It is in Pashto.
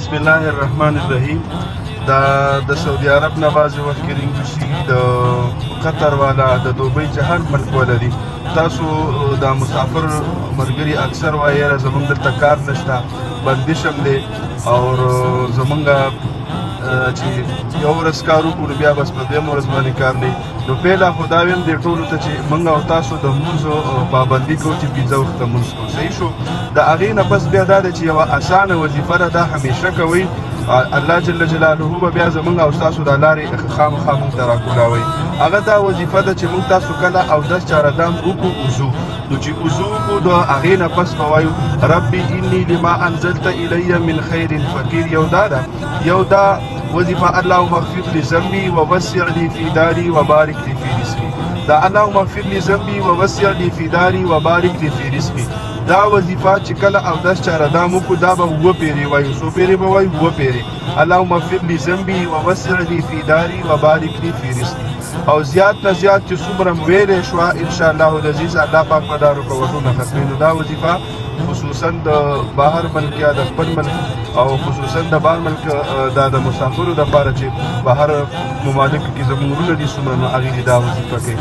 بسم الله الرحمن الرحیم. د سعودي عرب نه بعضې وخت کې انګلیسي د قطر والا د دوبۍ جهان ملک والا دي. تاسو د مسافر ملګري اکثر وایي یاره زمونږ دلته کار نشته، بندش هم دی او زمونږ چې یو ورځ کار وکړو بیا بس په دویمه ورځ باندې کار دی. نو پهله خو دا ویم دې ټولو ته چې موږ او تاسو د لمونځو پابندي کوو چې 15 وخته لمونځ کوو. صحیح شو. د هغې نه پس بیا دا ده چې یوه اسانه وظیفه ده، دا همیشه کوئ. الله جل جلاله به بیا زمونږ او ستاسو د لارې خامخا موږ ته راکولاوئ. هغه دا وظیفه ده چې موږ تاسو کله اودس چارهدام وکړو وضو، نو چې وضو وکړو د هغې نه پس به وایو ربي اني لما انزلت الی من خیر فقیر. یو دا ده، یو دا وظیفه اللهم اغفر لي ذنبي ووسع لي في داري وبارك لي في رزقي. دا اللهم اغفر لي ذنبي ووسع لي في داري وبارك لي في رزقي. دا وظیفه چې کله اودس چارهدام وکړو دا به 7 پیرې وایو. څو پیرې به وایو؟ 7 پیرې. اللهم اغفر لي ذنبي ووسع لي في داري وبارك لي في رزقي. او زیات نه زیات چې څومره م ویلی شوه انشاءالله العزیز الله پاک به دا رکوټونه ختموي. نو دا وظیفه خصوصا د بهر ملک یا د خپل ملک او خصوصا د بهر ملک دا د مسافرو دپاره چې بهر ممالکو کې زموږ وروڼه دي څومره، نو هغې دې دا وظیفه کوي.